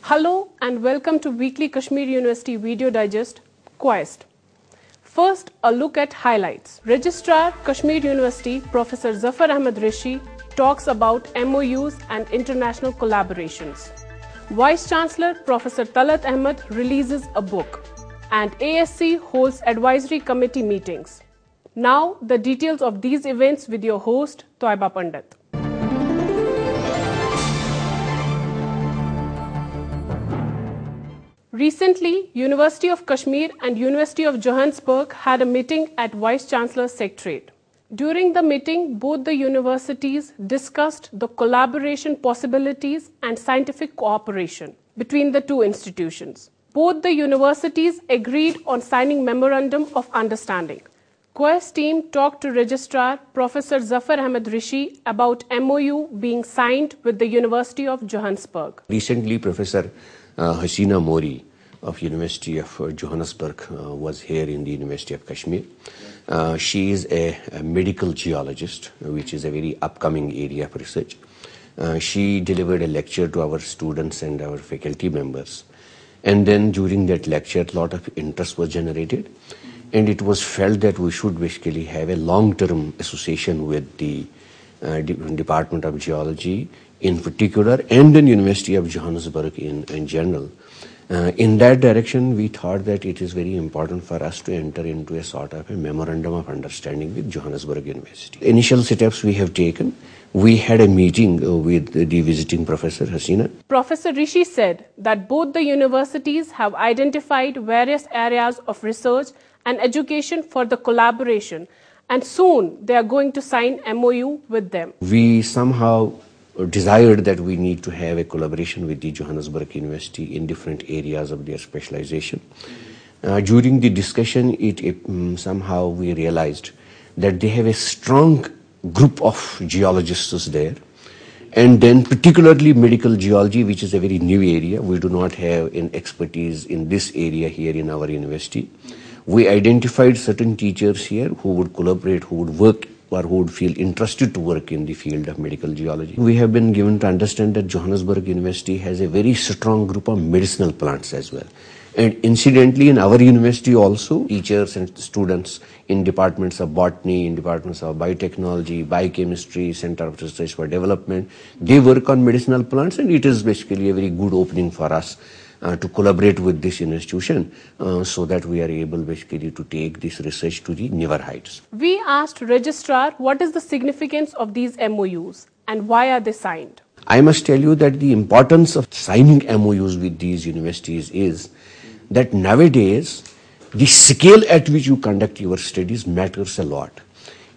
Hello and welcome to Weekly Kashmir University Video Digest, Quest. First, a look at highlights. Registrar, Kashmir University, Professor Zafar Ahmed Rishi talks about MOUs and international collaborations. Vice Chancellor, Professor Talat Ahmed releases a book. And ASC holds advisory committee meetings. Now, the details of these events with your host, Toiba Pandit. Recently, University of Kashmir and University of Johannesburg had a meeting at Vice Chancellor's Secretariat. During the meeting, both the universities discussed the collaboration possibilities and scientific cooperation between the two institutions. Both the universities agreed on signing Memorandum of Understanding. Quest team talked to Registrar Professor Zafar Ahmed Rishi about MOU being signed with the University of Johannesburg. Recently, Professor Hasina Mori of University of Johannesburg was here in the University of Kashmir. She is a medical geologist, which is a very upcoming area of research. She delivered a lecture to our students and our faculty members. And then during that lecture, a lot of interest was generated. And it was felt that we should basically have a long-term association with the Department of Geology in particular and the University of Johannesburg in general. In that direction, we thought that it is very important for us to enter into a sort of a memorandum of understanding with Johannesburg University. Initial steps we have taken. We had a meeting with the visiting Professor Hasina. Professor Rishi said that both the universities have identified various areas of research and education for the collaboration, and soon they are going to sign MOU with them. We somehow desired that we need to have a collaboration with the Johannesburg University in different areas of their specialization. During the discussion, somehow we realized that they have a strong group of geologists there, and then particularly medical geology, which is a very new area. We do not have an expertise in this area here in our university. We identified certain teachers here who would collaborate, who would work or who would feel interested to work in the field of medical geology. We have been given to understand that Johannesburg University has a very strong group of medicinal plants as well. And incidentally, in our university also, teachers and students in departments of botany, in departments of biotechnology, biochemistry, Center of Research for Development, they work on medicinal plants, and it is basically a very good opening for us to collaborate with this institution so that we are able basically to take this research to the newer heights. We asked Registrar what is the significance of these MOUs and why are they signed? I must tell you that the importance of signing MOUs with these universities is that nowadays the scale at which you conduct your studies matters a lot.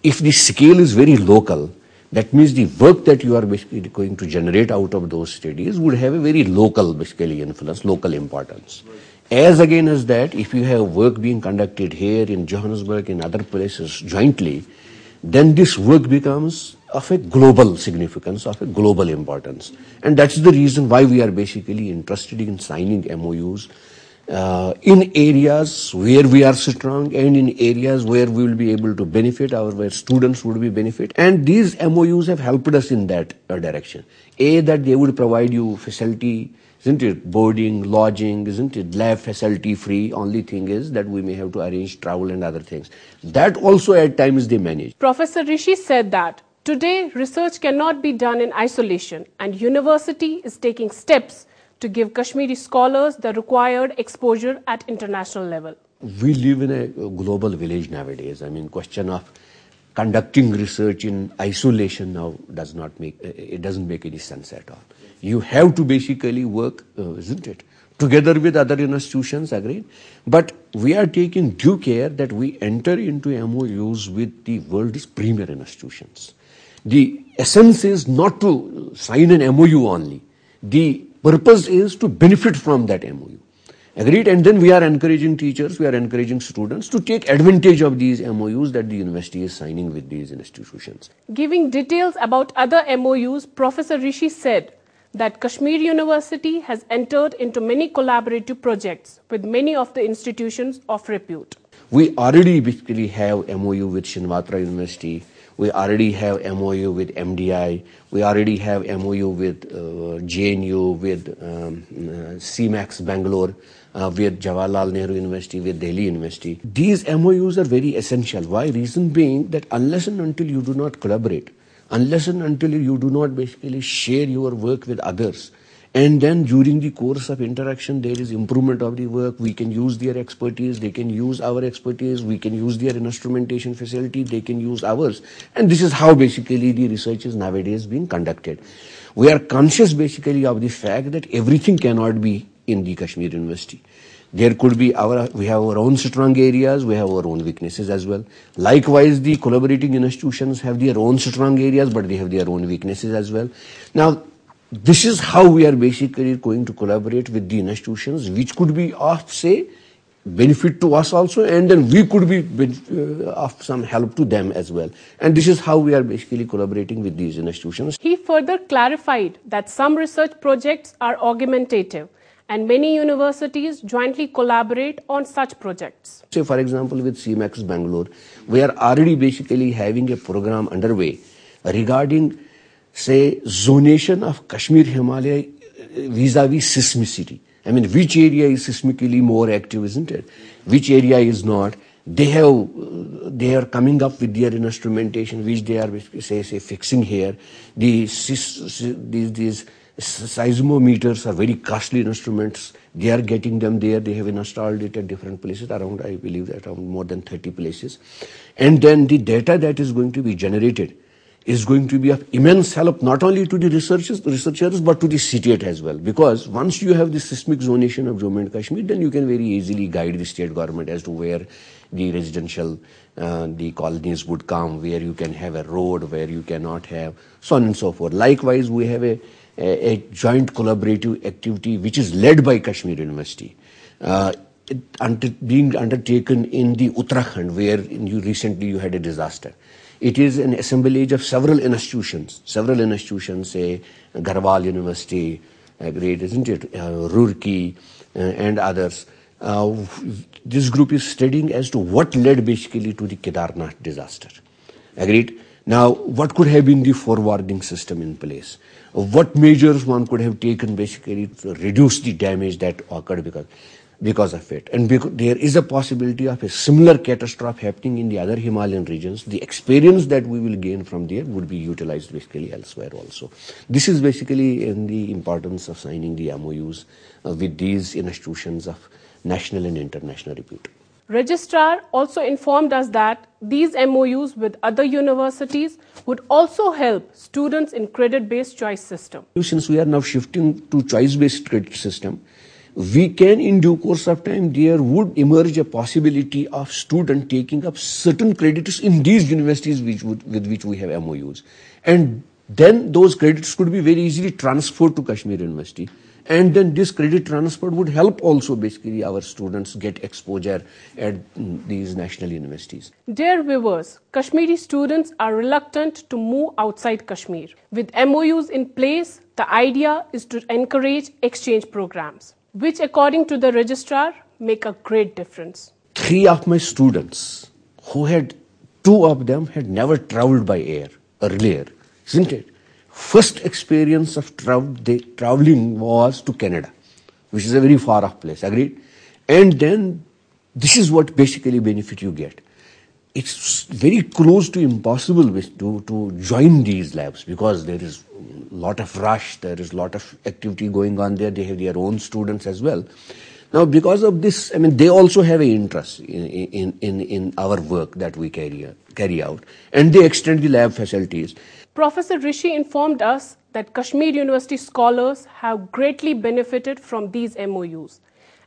If the scale is very local, that means the work that you are basically going to generate out of those studies would have a very local basically influence, local importance. As again as that, if you have work being conducted here in Johannesburg, in other places jointly, then this work becomes of a global significance, of a global importance. And that's the reason why we are basically interested in signing MOUs in areas where we are strong and in areas where we will be able to benefit, where students would be benefit. And these MOUs have helped us in that direction. That they would provide you facility, isn't it? Boarding, lodging, isn't it? Lab facility free. Only thing is that we may have to arrange travel and other things. That also at times they manage. Professor Rishi said that today research cannot be done in isolation and university is taking steps to give Kashmiri scholars the required exposure at international level. We live in a global village nowadays. I mean, question of conducting research in isolation now doesn't make any sense at all. You have to basically work, isn't it, together with other institutions, agreed? But we are taking due care that we enter into MOUs with the world's premier institutions. The essence is not to sign an MOU only. The purpose is to benefit from that MOU. Agreed? And then we are encouraging teachers, we are encouraging students to take advantage of these MOUs that the university is signing with these institutions. Giving details about other MOUs, Professor Rishi said that Kashmir University has entered into many collaborative projects with many of the institutions of repute. We already basically have MOU with Shinwatra University. We already have MOU with MDI. We already have MOU with JNU, with CMAX Bangalore, with Jawaharlal Nehru University, with Delhi University. These MOUs are very essential. Why? Reason being that unless and until you do not collaborate, unless and until you do not basically share your work with others, and then during the course of interaction there is improvement of the work, we can use their expertise, they can use our expertise, we can use their instrumentation facility, they can use ours. And this is how basically the research is nowadays being conducted. We are conscious basically of the fact that everything cannot be in the Kashmir University. There could be we have our own strong areas, we have our own weaknesses as well. Likewise, the collaborating institutions have their own strong areas, but they have their own weaknesses as well. Now, this is how we are basically going to collaborate with the institutions, which could be of, say, benefit to us also, and then we could be of some help to them as well. And this is how we are basically collaborating with these institutions. He further clarified that some research projects are augmentative, and many universities jointly collaborate on such projects. Say, for example, with CMAX Bangalore, we are already basically having a program underway regarding, say, zonation of Kashmir Himalaya vis-a-vis seismicity. I mean, which area is seismically more active, isn't it? Which area is not? They are coming up with their instrumentation, which they are say fixing here. These seismometers are very costly instruments. They are getting them there. They have installed it at different places, around, I believe, around more than 30 places. And then the data that is going to be generated is going to be of immense help not only to the researchers, but to the CTET as well. Because once you have the seismic zonation of Jammu and Kashmir, then you can very easily guide the state government as to where the residential, the colonies would come, where you can have a road, where you cannot have, so on and so forth. Likewise, we have a joint collaborative activity which is led by Kashmir University, being undertaken in the Uttarakhand, where recently you had a disaster. It is an assemblage of several institutions, say Garhwal University, great, isn't it? Roorkee and others. This group is studying as to what led basically to the Kedarnath disaster. Agreed? Now, what could have been the forwarding system in place? What measures one could have taken basically to reduce the damage that occurred because of it. And there is a possibility of a similar catastrophe happening in the other Himalayan regions. The experience that we will gain from there would be utilized basically elsewhere also. This is basically in the importance of signing the MOUs with these institutions of national and international repute. Registrar also informed us that these MOUs with other universities would also help students in credit-based choice system. Since we are now shifting to choice-based credit system, we can, in due course of time, there would emerge a possibility of student taking up certain credits in these universities with which we have MOUs. And then those credits could be very easily transferred to Kashmir University. And then this credit transfer would help also basically our students get exposure at these national universities. Dear viewers, Kashmiri students are reluctant to move outside Kashmir. With MOUs in place, the idea is to encourage exchange programs, which according to the registrar make a great difference. 3 of my students, 2 of them had never traveled by air earlier, isn't it? First experience of traveling was to Canada, which is a very far off place, agreed? And then this is what basically benefit you get. It's very close to impossible to join these labs because there is a lot of rush, there is a lot of activity going on there, they have their own students as well. Now, because of this, I mean, they also have an interest in our work that we carry out, and they extend the lab facilities. Professor Rishi informed us that Kashmir University scholars have greatly benefited from these MOUs,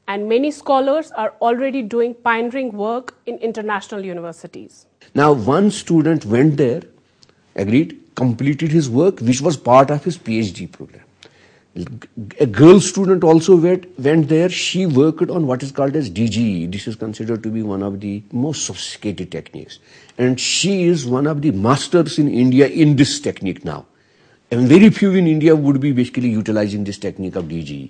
and many scholars are already doing pioneering work in international universities. Now, one student went there, agreed, completed his work, which was part of his PhD program. A girl student also went there. She worked on what is called as DGE. This is considered to be one of the most sophisticated techniques. And she is one of the masters in India in this technique now. And very few in India would be basically utilizing this technique of DGE.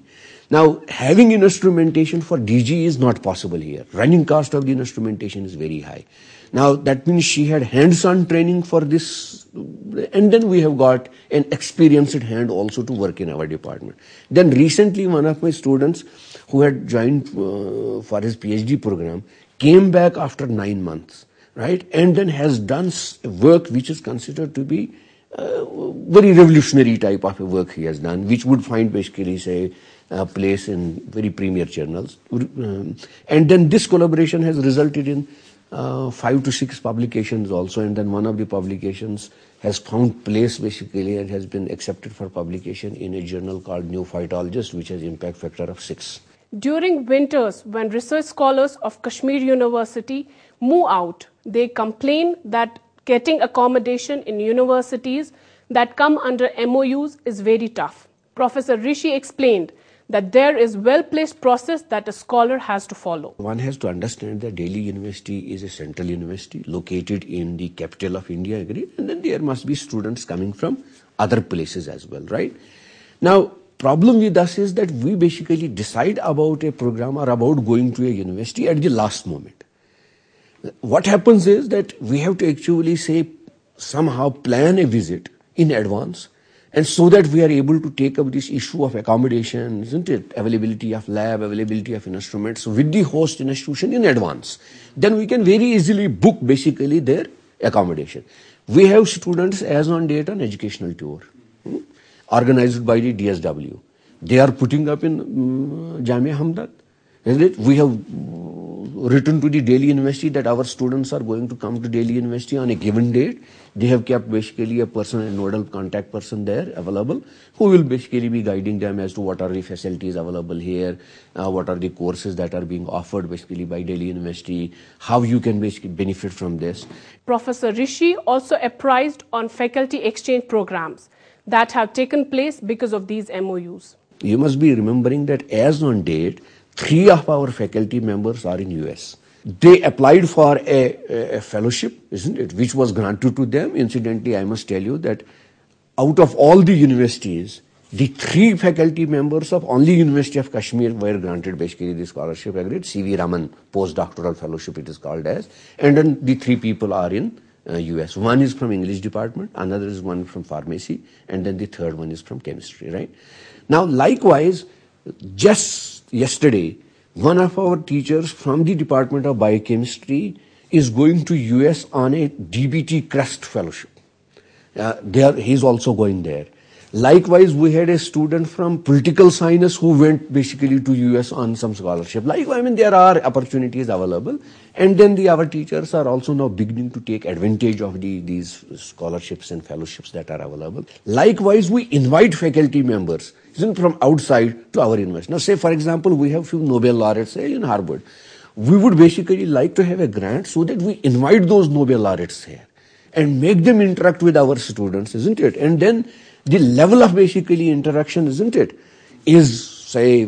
Now, having instrumentation for DG is not possible here. Running cost of the instrumentation is very high. Now, that means she had hands-on training for this, and then we have got an experienced hand also to work in our department. Then recently, one of my students who had joined for his PhD program came back after 9 months, right? And then has done work which is considered to be very revolutionary type of a work he has done, which would find basically, say, a place in very premier journals. And then this collaboration has resulted in 5 to 6 publications also, and then one of the publications has found place basically and has been accepted for publication in a journal called New Phytologist, which has impact factor of 6. During winters, when research scholars of Kashmir University move out, they complain that getting accommodation in universities that come under MOUs is very tough. Professor Rishi explained that there is well-placed process that a scholar has to follow. One has to understand that Delhi University is a central university located in the capital of India, agreed? And then there must be students coming from other places as well, right? Now, problem with us is that we basically decide about a program or about going to a university at the last moment. What happens is that we have to actually say somehow plan a visit in advance, and so that we are able to take up this issue of accommodation, isn't it? Availability of lab, availability of instruments with the host institution in advance. Then we can very easily book basically their accommodation. We have students as on date on educational tour, organized by the DSW. They are putting up in Jamia Hamdard, isn't it? We have written to the Delhi University that our students are going to come to Delhi University on a given date. They have kept basically a person, a nodal contact person there available, who will basically be guiding them as to what are the facilities available here, what are the courses that are being offered basically by Delhi University, how you can basically benefit from this. Professor Rishi also apprised on faculty exchange programs that have taken place because of these MOUs. You must be remembering that as on date, 3 of our faculty members are in US. They applied for a fellowship, isn't it, which was granted to them. Incidentally, I must tell you that out of all the universities, the 3 faculty members of only University of Kashmir were granted basically the scholarship, agreed? C.V. Raman postdoctoral fellowship it is called as. And then the 3 people are in US. One is from English department, another is one from pharmacy, and then the third one is from chemistry, right? Now, likewise, just yesterday, one of our teachers from the Department of Biochemistry is going to US on a DBT CREST fellowship. He's also going there. Likewise, we had a student from political science who went basically to US on some scholarship. Likewise, I mean, there are opportunities available. And then our teachers are also now beginning to take advantage of these scholarships and fellowships that are available. Likewise, we invite faculty members, isn't from outside to our university. Now, say, for example, we have few Nobel laureates, say, in Harvard. We would basically like to have a grant so that we invite those Nobel laureates here and make them interact with our students, isn't it? And then the level of basically interaction, isn't it, is, say,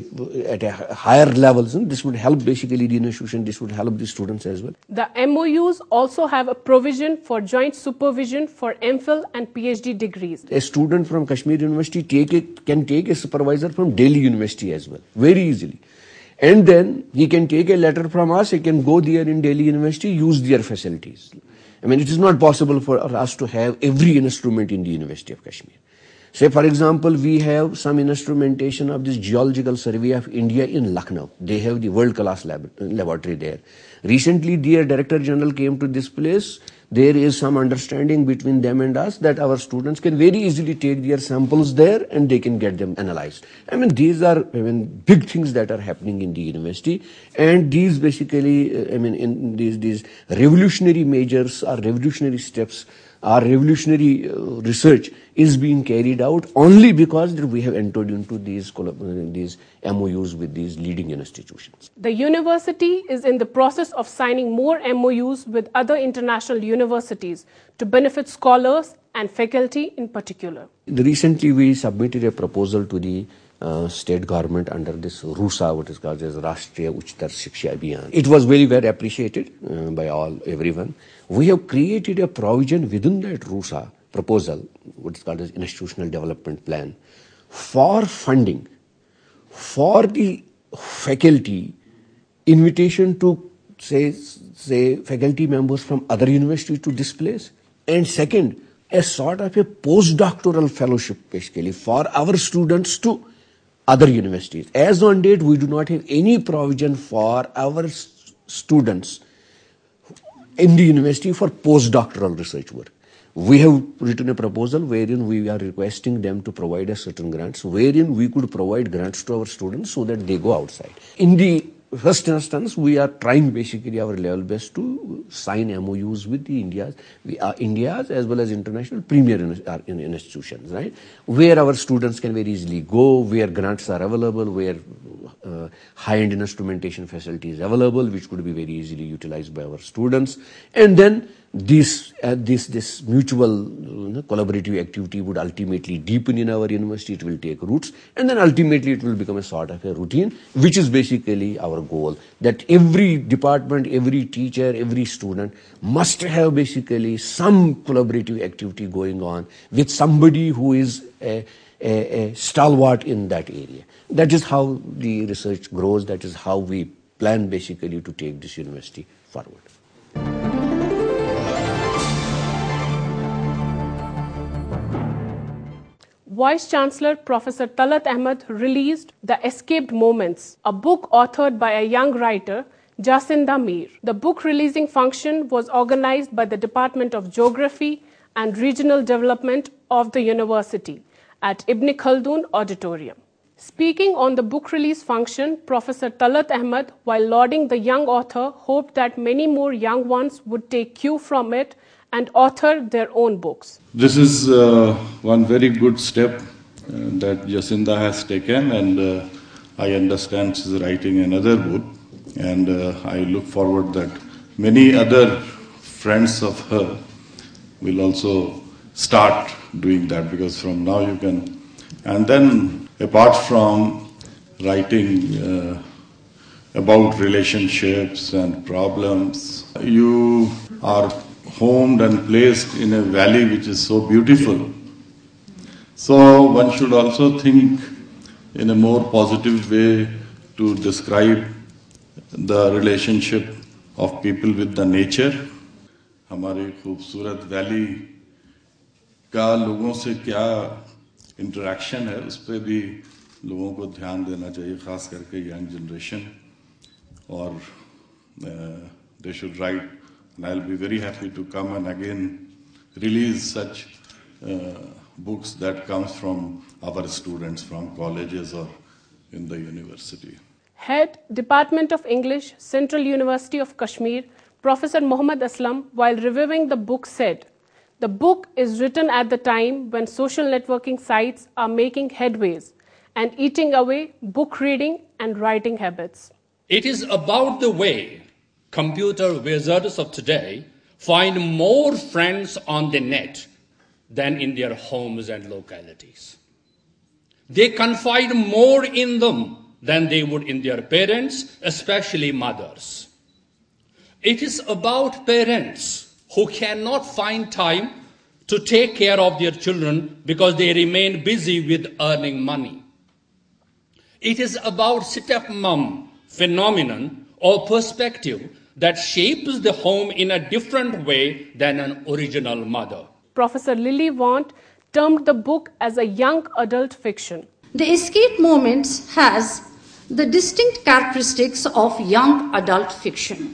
at a higher level. Isn't it? This would help basically the institution, this would help the students as well. The MOUs also have a provision for joint supervision for MPhil and PhD degrees. A student from Kashmir University can take a supervisor from Delhi University as well, very easily. And then he can take a letter from us, he can go there in Delhi University, use their facilities. I mean, it is not possible for us to have every instrument in the University of Kashmir. Say, for example, we have some instrumentation of this Geological Survey of India in Lucknow. They have the world-class laboratory there. Recently, their Director General came to this place. There is some understanding between them and us that our students can very easily take their samples there and they can get them analyzed. I mean, these are big things that are happening in the university, and these basically, in these revolutionary measures or revolutionary steps, our revolutionary research is being carried out only because we have entered into these MOUs with these leading institutions. The university is in the process of signing more MOUs with other international universities to benefit scholars and faculty in particular. Recently, we submitted a proposal to the state government under this RUSA, what is called as Rashtriya Uchtar Shiksha Abhiyan. It was very well appreciated by everyone. We have created a provision within that RUSA proposal, what is called as Institutional Development Plan, for funding For the faculty, invitation to say faculty members from other universities to this place, and second, a sort of a postdoctoral fellowship basically for our students to other universities. As on date, we do not have any provision for our students in the university for postdoctoral research work. We have written a proposal wherein we are requesting them to provide us certain grants, wherein we could provide grants to our students so that they go outside. In the first instance, we are trying basically our level best to sign MOUs with the India's as well as international premier institutions, right? Where our students can very easily go, where grants are available, where high-end instrumentation facilities available, which could be very easily utilized by our students, and then this mutual collaborative activity would ultimately deepen in our university. It will take roots, and then ultimately it will become a sort of a routine, which is basically our goal, that every department, every teacher, every student must have basically some collaborative activity going on with somebody who is a stalwart in that area. That is how the research grows. That is how we plan basically to take this university forward. Vice-Chancellor Professor Talat Ahmed released The Escaped Moments, a book authored by a young writer, Jacinda Mir. The book releasing function was organized by the Department of Geography and Regional Development of the university at Ibn Khaldun Auditorium. Speaking on the book release function, Professor Talat Ahmed, while lauding the young author, hoped that many more young ones would take cue from it and author their own books. This is one very good step that Jacinda has taken, and I understand she's writing another book, and I look forward that many other friends of her will also start doing that, because from now you can. And then apart from writing about relationships and problems, you are homed and placed in a valley which is so beautiful. So one should also think in a more positive way to describe the relationship of people with the nature. हमारी खूबसूरत valley का लोगों से क्या interaction है, उस पर भी लोगों को ध्यान देना चाहिए, खास करके यंग जनरेशन. और they should write. And I'll be very happy to come and again release such books that comes from our students from colleges or in the university. Head, Department of English, Central University of Kashmir, Professor Muhammad Aslam, while reviewing the book said, "The book is written at the time when social networking sites are making headways and eating away book reading and writing habits." It is about the way computer wizards of today find more friends on the net than in their homes and localities. They confide more in them than they would in their parents, especially mothers. It is about parents who cannot find time to take care of their children because they remain busy with earning money. It is about stepmom phenomenon or perspective that shapes the home in a different way than an original mother. Professor Lily Vaughn termed the book as a young adult fiction. The Escaped Moments has the distinct characteristics of young adult fiction.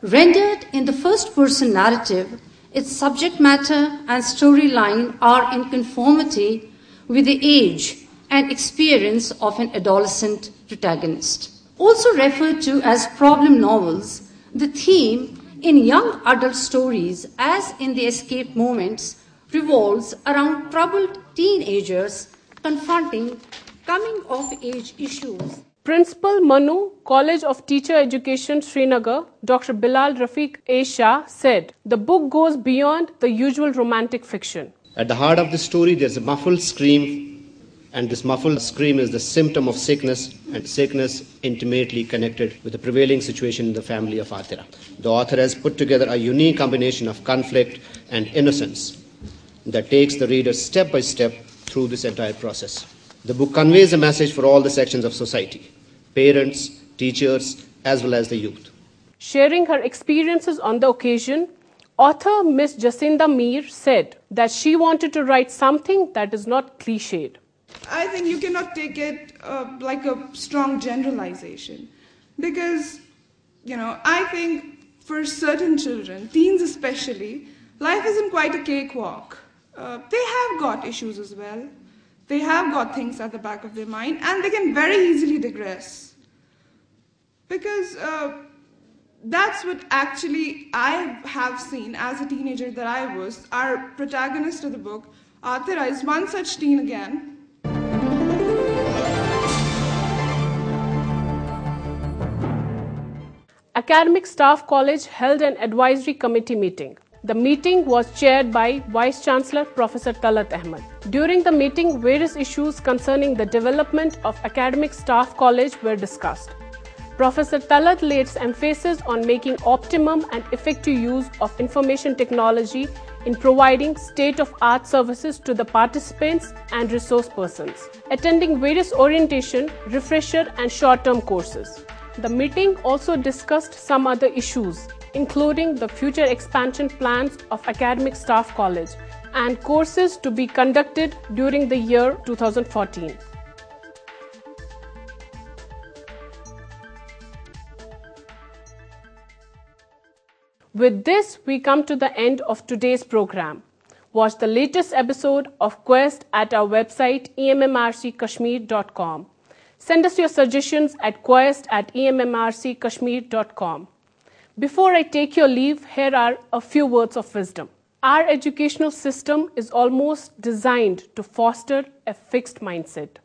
Rendered in the first-person narrative, its subject matter and storyline are in conformity with the age and experience of an adolescent protagonist. Also referred to as problem novels, the theme in young adult stories, as in The Escaped Moments, revolves around troubled teenagers confronting coming-of-age issues. Principal Manu, College of Teacher Education, Srinagar, Dr. Bilal Rafiq A. Shah said, "The book goes beyond the usual romantic fiction." At the heart of the story, there's a muffled scream, and this muffled scream is the symptom of sickness, and sickness intimately connected with the prevailing situation in the family of Atira. The author has put together a unique combination of conflict and innocence that takes the reader step by step through this entire process. The book conveys a message for all the sections of society, parents, teachers, as well as the youth. Sharing her experiences on the occasion, author Miss Jacinda Mir said that she wanted to write something that is not cliched. I think you cannot take it like a strong generalization because, I think for certain children, teens especially, life isn't quite a cakewalk. They have got issues as well. They have got things at the back of their mind, and they can very easily digress. Because that's what actually I have seen as a teenager that I was. Our protagonist of the book, Atira, is one such teen again. Academic Staff College held an advisory committee meeting. The meeting was chaired by Vice Chancellor Professor Talat Ahmed. During the meeting, various issues concerning the development of Academic Staff College were discussed. Professor Talat laid emphasis on making optimum and effective use of information technology in providing state-of-art services to the participants and resource persons, attending various orientation, refresher and short-term courses. The meeting also discussed some other issues, including the future expansion plans of Academic Staff College and courses to be conducted during the year 2014. With this, we come to the end of today's program. Watch the latest episode of Quest at our website emmrckashmir.com. Send us your suggestions at quest@emmrckashmir.com. Before I take your leave, here are a few words of wisdom. Our educational system is almost designed to foster a fixed mindset.